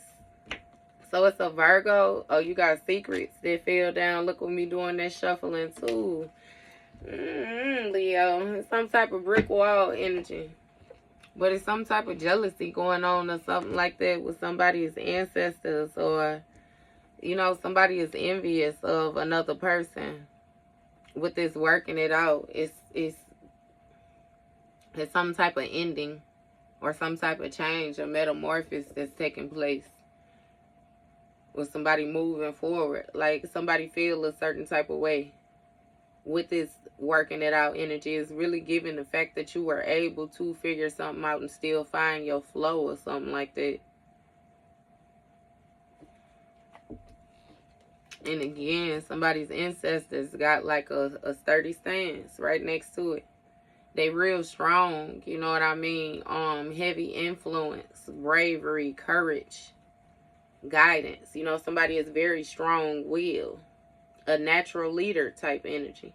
So it's a Virgo. Oh, you got secrets that fell down. Look with me doing that shuffling too. Leo. Some type of brick wall energy. But it's some type of jealousy going on or something like that with somebody's ancestors, or you know, somebody is envious of another person with this working it out. It's some type of ending or some type of change or metamorphosis that's taking place with somebody moving forward. Like somebody feel a certain type of way with this working it out energy. Is really giving the fact that you were able to figure something out and still find your flow or something like that. And again, somebody's ancestors got like a sturdy stance right next to it. They real strong, you know what I mean? Heavy influence, bravery, courage, guidance. You know, somebody is very strong will. A natural leader type energy.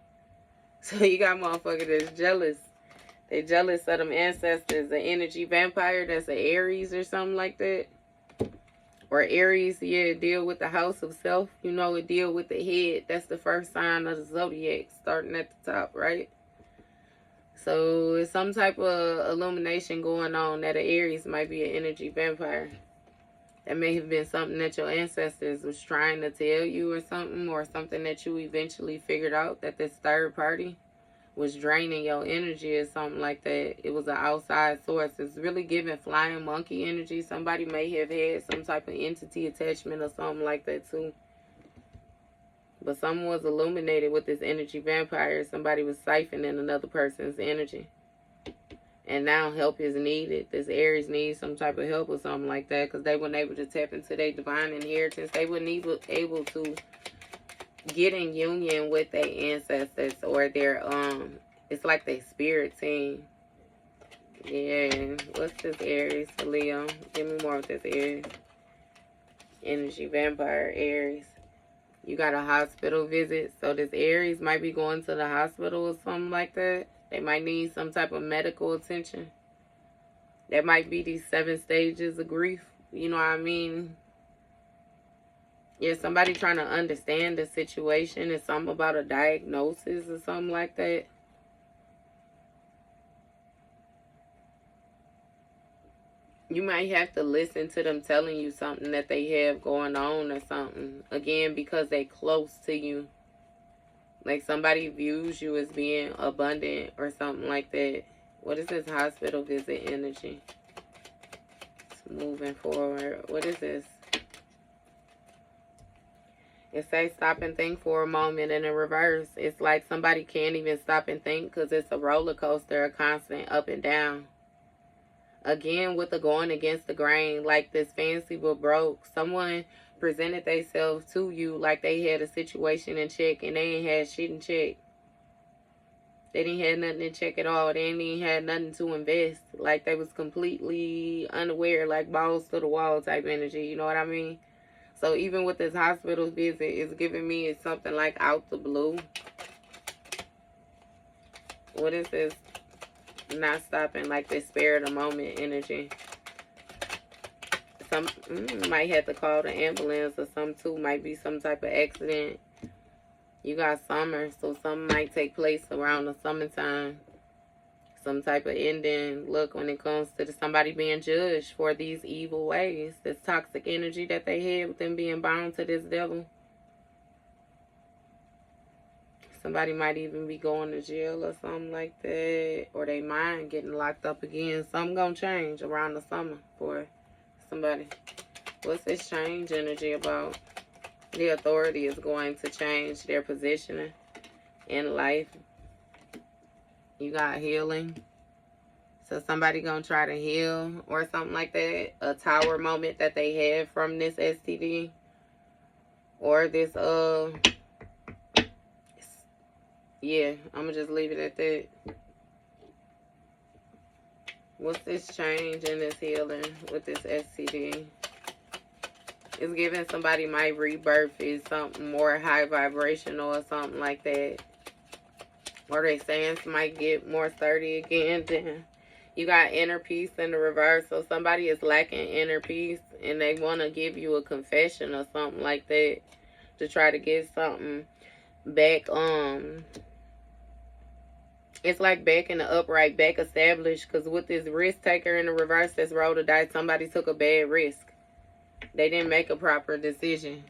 So you got motherfucker that's jealous. They jealous of them ancestors. An energy vampire that's an Aries or something like that. Or Aries, yeah, deal with the house of self. You know, it deal with the head. That's the first sign of the zodiac, starting at the top, right? So it's some type of illumination going on that an Aries might be an energy vampire. That may have been something that your ancestors was trying to tell you or something that you eventually figured out, that this third party was draining your energy or something like that. It was an outside source. It's really giving flying monkey energy. Somebody may have had some type of entity attachment or something like that too. But someone was illuminated with this energy vampire. Somebody was siphoning another person's energy. And now help is needed. This Aries needs some type of help or something like that, because they weren't able to tap into their divine inheritance. They weren't even able to get in union with their ancestors or their it's like their spirit team. Yeah, what's this Aries for Leo? Give me more of this Aries. Energy vampire Aries. You got a hospital visit, so this Aries might be going to the hospital or something like that. They might need some type of medical attention. That might be these 7 stages of grief, you know what I mean? Yeah, somebody trying to understand the situation. It's something about a diagnosis or something like that. You might have to listen to them telling you something that they have going on or something. Again, because they close to you. Like somebody views you as being abundant or something like that. What is this hospital visit energy? It's moving forward. What is this? It says stop and think for a moment in the reverse. It's like somebody can't even stop and think because it's a roller coaster, a constant up and down. Again, with the going against the grain, like this fancy but broke. Someone presented themselves to you like they had a situation in check, and they ain't had shit in check. They didn't have nothing in check at all. They ain't even had nothing to invest. Like they was completely unaware, like balls to the wall type energy. You know what I mean? So even with this hospital visit, it's giving me it's something like out the blue. What is this? Not stopping, like this spare of the moment energy. Some might have to call the ambulance or something too. Might be some type of accident. You got summer, so something might take place around the summertime. Some type of ending. Look, when it comes to somebody being judged for these evil ways, this toxic energy that they had with them being bound to this devil. Somebody might even be going to jail or something like that. Or they mind getting locked up again. Something gonna change around the summer for somebody. What's this change energy about? The authority is going to change their position in life. You got healing. So somebody gonna try to heal or something like that. A tower moment that they had from this STD. Or this, yeah, I'm gonna just leave it at that. What's this change in this healing with this STD? It's giving somebody my rebirth is something more high vibrational or something like that. Or they saying might get more sturdy again. Then you got inner peace in the reverse. So somebody is lacking inner peace and they want to give you a confession or something like that to try to get something back. It's like back in the upright, back established. Because with this risk taker in the reverse that's rolled a dice, somebody took a bad risk. They didn't make a proper decision.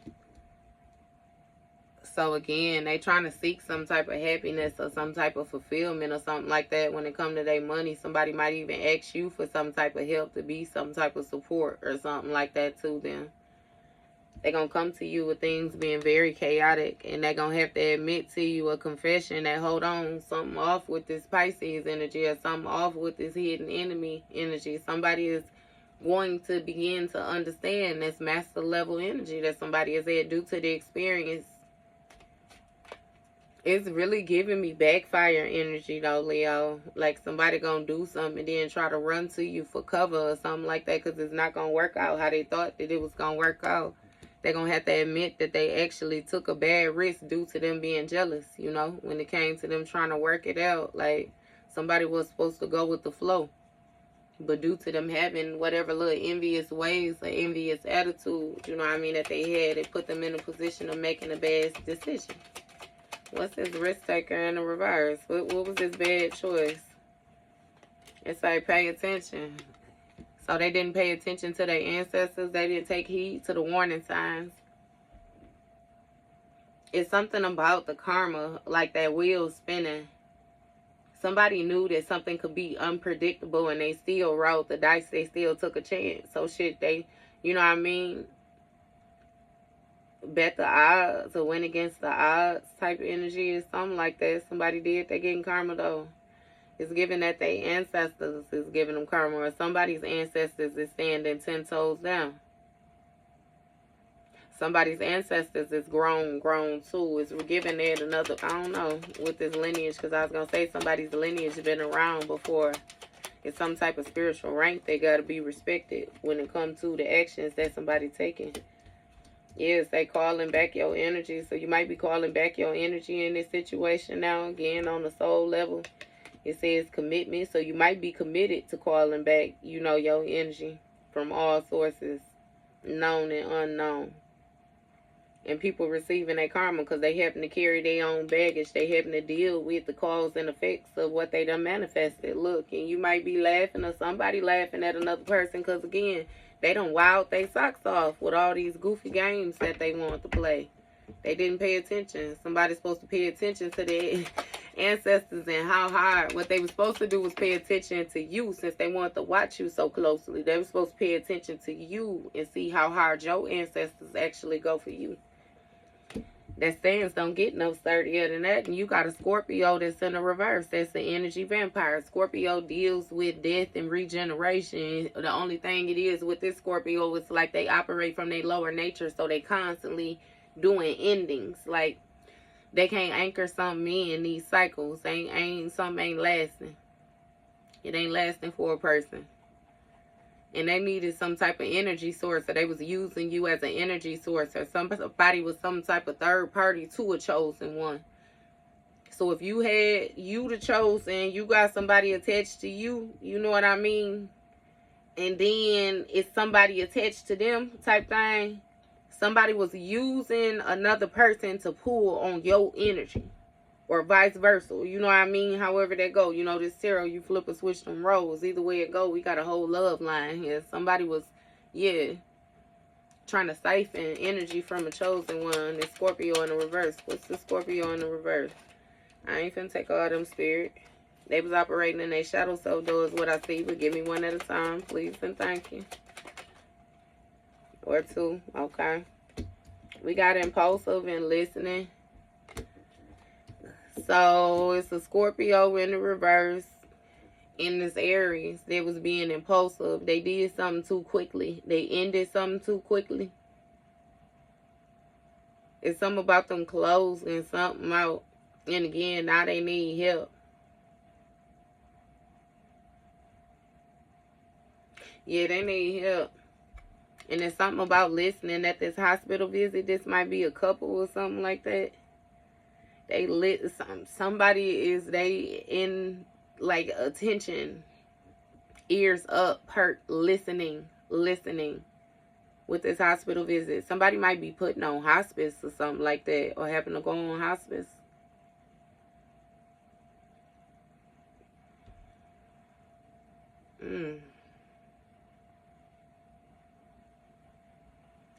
So again, they trying to seek some type of happiness or some type of fulfillment or something like that. When it comes to their money, somebody might even ask you for some type of help to be some type of support or something like that to them. They're going to come to you with things being very chaotic. And they're going to have to admit to you a confession that, hold on, something off with this Pisces energy or something off with this hidden enemy energy. Somebody is going to begin to understand this master level energy that somebody has had due to the experience. It's really giving me backfire energy though, Leo. Like somebody gonna do something and then try to run to you for cover or something like that because it's not gonna work out how they thought that it was gonna work out. They're gonna have to admit that they actually took a bad risk due to them being jealous, you know, when it came to them trying to work it out. Like somebody was supposed to go with the flow. But due to them having whatever little envious ways or envious attitude, you know what I mean, that they had, it put them in a position of making a bad decision. What's this risk taker in the reverse? What was this bad choice? It's like pay attention. So they didn't pay attention to their ancestors. They didn't take heed to the warning signs. It's something about the karma, like that wheel spinning. Somebody knew that something could be unpredictable and they still rolled the dice. They still took a chance. So shit, they, you know what I mean, bet the odds or went against the odds type of energy is something like that. Somebody did. They getting karma though. It's giving that their ancestors is giving them karma, or somebody's ancestors is standing 10 toes down. Somebody's ancestors is grown too. It's giving it another, I don't know, with this lineage, because I was going to say somebody's lineage been around before. It's some type of spiritual rank. They got to be respected when it comes to the actions that somebody taking. Yes, they calling back your energy. So you might be calling back your energy in this situation now. Again, on the soul level, it says commitment. So you might be committed to calling back, you know, your energy from all sources, known and unknown. And people receiving their karma because they happen to carry their own baggage. They happen to deal with the cause and effects of what they done manifested. Look, and you might be laughing or somebody laughing at another person because, again, they done wild their socks off with all these goofy games that they want to play. They didn't pay attention. Somebody's supposed to pay attention to their ancestors and how hard. What they were supposed to do was pay attention to you, since they wanted to watch you so closely. They were supposed to pay attention to you and see how hard your ancestors actually go for you. That stands don't get no sturdier than that. And you got a Scorpio that's in the reverse. That's the energy vampire. Scorpio deals with death and regeneration. The only thing it is with this Scorpio is like they operate from their lower nature, so they constantly doing endings. Like they can't anchor something in these cycles. Something ain't lasting. It ain't lasting for a person. And they needed some type of energy source, so they was using you as an energy source, or somebody was some type of third party to a chosen one. So if you had you the chosen, you got somebody attached to you, you know what I mean? And then it's somebody attached to them type thing. Somebody was using another person to pull on your energy. Or vice versa. You know what I mean? However that go. You know, this tarot, you flip or switch them roles. Either way it go, we got a whole love line here. Somebody was, trying to siphon energy from a chosen one. It's Scorpio in the reverse. What's the Scorpio in the reverse? I ain't finna take all them, spirit. They was operating in their shadow self, though, is what I see. But give me one at a time, please and thank you. Or two. Okay. We got impulsive and listening. So it's a Scorpio in the reverse in this Aries. They was being impulsive. They did something too quickly. They ended something too quickly. It's something about them closing something out. And again, now they need help. Yeah, they need help. And there's something about listening at this hospital visit. This might be a couple or something like that. They lit somebody is they in like attention, ears up, hurt, listening with this hospital visit. Somebody might be putting on hospice or something like that, or happen to go on hospice.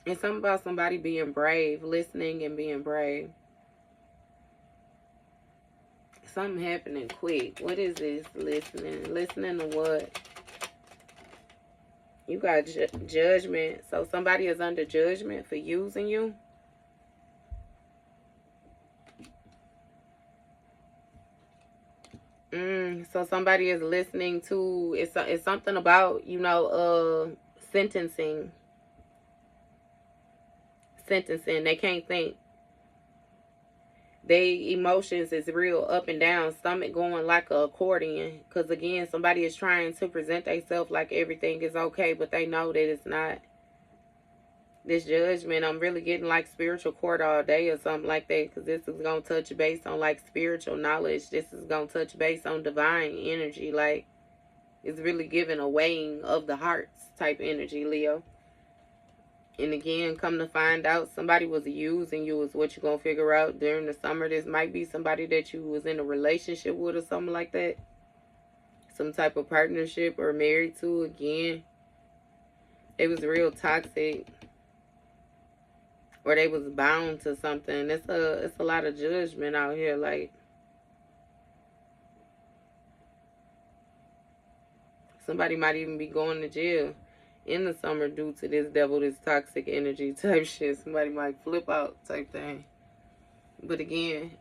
It's something about somebody being brave, listening and being brave. Something happening quick. What is this? Listening. Listening to what? You got judgment. So somebody is under judgment for using you. So somebody is listening to, it's something about, sentencing. They can't think. They emotions is real up and down, stomach going like a accordion. Because again, somebody is trying to present themselves like everything is okay, but they know that it's not. This judgment, I'm really getting like spiritual court all day or something like that. Because this is going to touch base on like spiritual knowledge. This is going to touch base on divine energy. Like, it's really giving a weighing of the hearts type energy, Leo. And again, come to find out, somebody was using you is what you're going to figure out during the summer. This might be somebody that you was in a relationship with or something like that. Some type of partnership or married to. Again, it was real toxic. Or they was bound to something. It's a lot of judgment out here. Like, somebody might even be going to jail in the summer due to this devil, this toxic energy type shit. Somebody might flip out type thing. But again,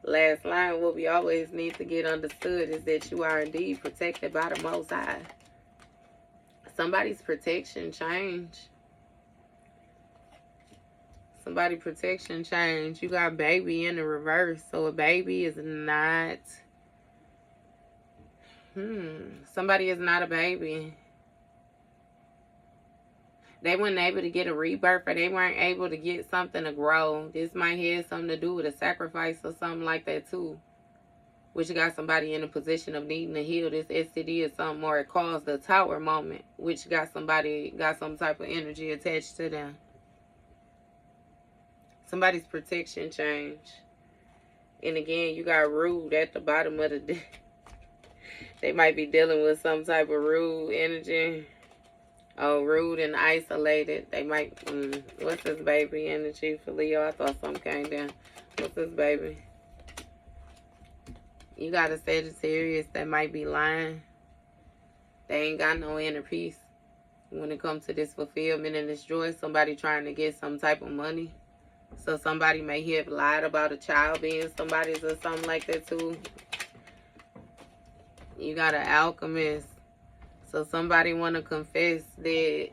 last line, what we always need to get understood is that you are indeed protected by the Most High. Somebody's protection change. Somebody protection change. You got baby in the reverse. So a baby is not... Somebody is not a baby. They weren't able to get a rebirth, or they weren't able to get something to grow. This might have something to do with a sacrifice or something like that too. Which got somebody in a position of needing to heal this STD or something, or it caused the tower moment, which got some type of energy attached to them. Somebody's protection change. And again, you got rude at the bottom of the day. They might be dealing with some type of rude energy. Oh, rude and isolated. They might, what's this baby energy for Leo? I thought something came down. What's this baby? You got a Sagittarius that might be lying. They ain't got no inner peace. When it comes to this fulfillment and this joy, somebody trying to get some type of money So somebody may have lied about a child being somebody's or something like that too. You got an alchemist. So somebody want to confess that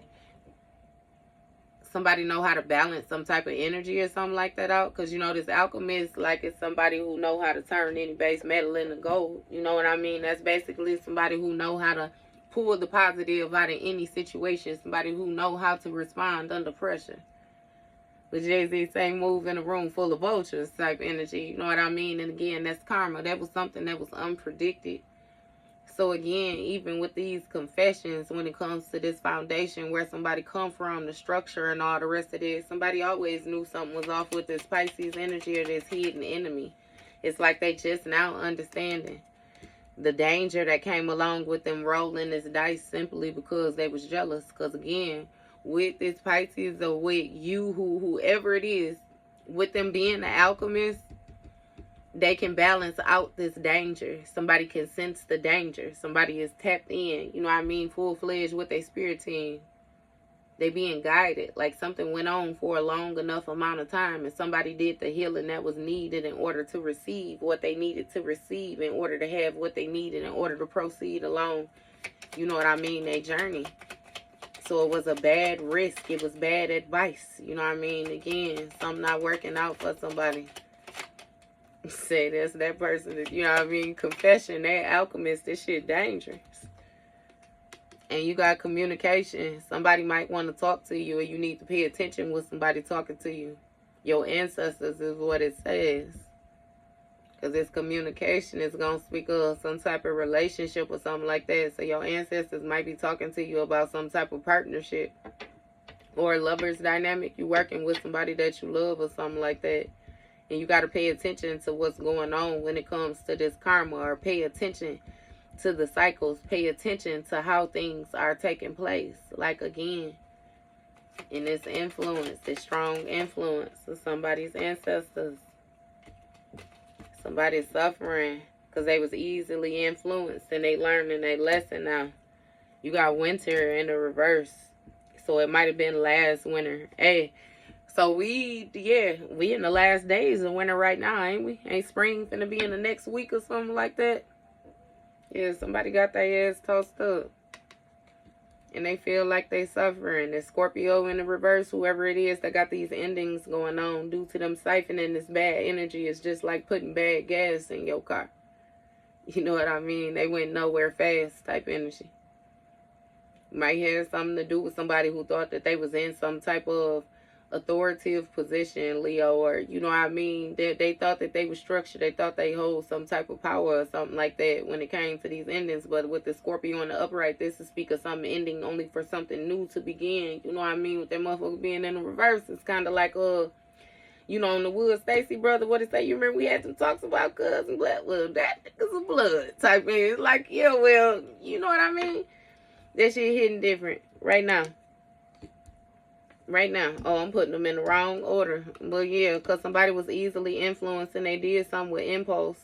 somebody know how to balance some type of energy or something like that out. Because, you know, this alchemist, like, it's somebody who know how to turn any base metal into gold. You know what I mean? That's basically somebody who know how to pull the positive out of any situation. Somebody who know how to respond under pressure. But Jay-Z say move in a room full of vultures type energy. You know what I mean? And again, that's karma. That was something that was unpredicted. So again, even with these confessions, when it comes to this foundation, where somebody come from, the structure and all the rest of it, somebody always knew something was off with this Pisces energy or this hidden enemy. It's like they just now understanding the danger that came along with them rolling this dice simply because they was jealous. Because again, with this Pisces or with you, whoever it is, with them being the alchemist, they can balance out this danger. Somebody can sense the danger. Somebody is tapped in, you know what I mean, full-fledged with their spirit team. They being guided. Like something went on for a long enough amount of time and somebody did the healing that was needed in order to receive what they needed to receive, in order to have what they needed, in order to proceed along, you know what I mean, their journey. So it was a bad risk. It was bad advice. You know what I mean? Again, something not working out for somebody. Say that's that person, you know what I mean? Confession, that alchemist, this shit dangerous. And you got communication. Somebody might want to talk to you, and you need to pay attention with somebody talking to you. Your ancestors is what it says. Because this communication is going to speak of some type of relationship or something like that. So your ancestors might be talking to you about some type of partnership. Or a lover's dynamic. You working with somebody that you love or something like that. And you got to pay attention to what's going on when it comes to this karma, or pay attention to the cycles. Pay attention to how things are taking place. Like again, in this influence, this strong influence of somebody's ancestors. Somebody's suffering because they was easily influenced and they learning their lesson now. You got winter in the reverse. So it might have been last winter. Hey. So we in the last days of winter right now, ain't we? Ain't spring finna be in the next week or something like that? Yeah, somebody got their ass tossed up. And they feel like they suffering. The Scorpio in the reverse, whoever it is that got these endings going on due to them siphoning this bad energy, is just like putting bad gas in your car. You know what I mean? They went nowhere fast type energy. Might have something to do with somebody who thought that they was in some type of authoritative position, Leo, or you know what I mean, they thought that they were structured, they thought they hold some type of power or something like that when it came to these endings. But with the Scorpio on the upright, this is speak of something ending only for something new to begin. You know what I mean? With that motherfucker being in the reverse, it's kind of like you know, in the Wood Stacy brother, what it say? You remember we had some talks about cousin blood? Well, that nigga's a blood type thing. It's like, yeah, well, you know what I mean? That shit hitting different right now. Right now. Oh, I'm putting them in the wrong order. But yeah, because somebody was easily influenced and they did something with impulse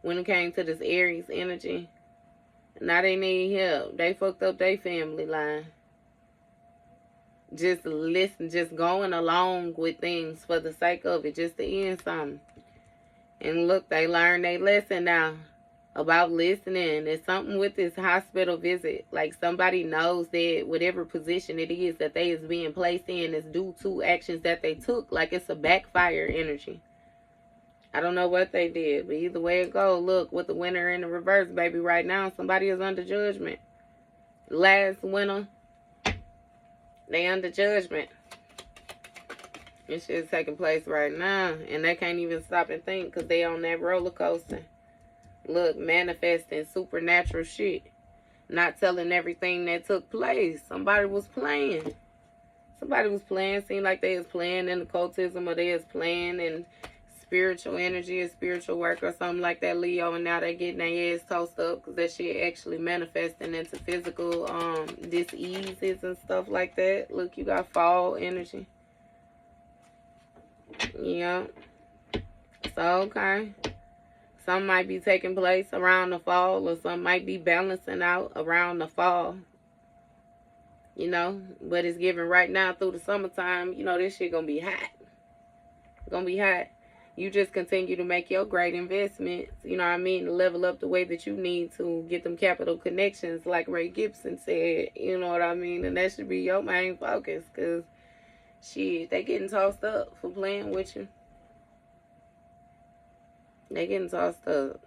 when it came to this Aries energy. Now they need help. They fucked up their family line. Just listen, just going along with things for the sake of it, just to end something. And look, they learned their lesson now about listening. There's something with this hospital visit. Like somebody knows that whatever position it is that they is being placed in is due to actions that they took. Like it's a backfire energy. I don't know what they did, but either way it goes, look, with the winter in the reverse, baby, right now, somebody is under judgment. Last winter, they under judgment. This shit is taking place right now, and they can't even stop and think because they on that roller coaster. Look, manifesting supernatural shit. Not telling everything that took place. Somebody was playing. Somebody was playing. Seemed like they was playing in occultism, or they was playing in spiritual energy or spiritual work or something like that, Leo. And now they getting their ass tossed up because that shit actually manifesting into physical diseases and stuff like that. Look, you got fall energy. Yeah. So, okay. Some might be taking place around the fall, or some might be balancing out around the fall. You know, but it's given right now through the summertime, you know, this shit gonna be hot. Gonna be hot. You just continue to make your great investments, you know what I mean, to level up the way that you need to get them capital connections, like Ray Gibson said, you know what I mean? And that should be your main focus, because, shit, they getting tossed up for playing with you. They getting tossed up.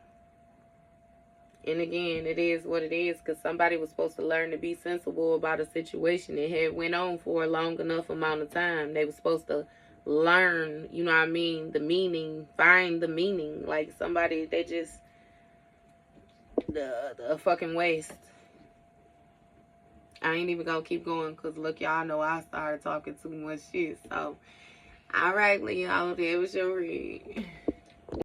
And again, it is what it is, because somebody was supposed to learn to be sensible about a situation that had went on for a long enough amount of time. They were supposed to learn, you know what I mean, the meaning, find the meaning. Like somebody, they just, the fucking waste. I ain't even gonna keep going, because look, y'all know I started talking too much shit. So, alright, Leo, that was your read.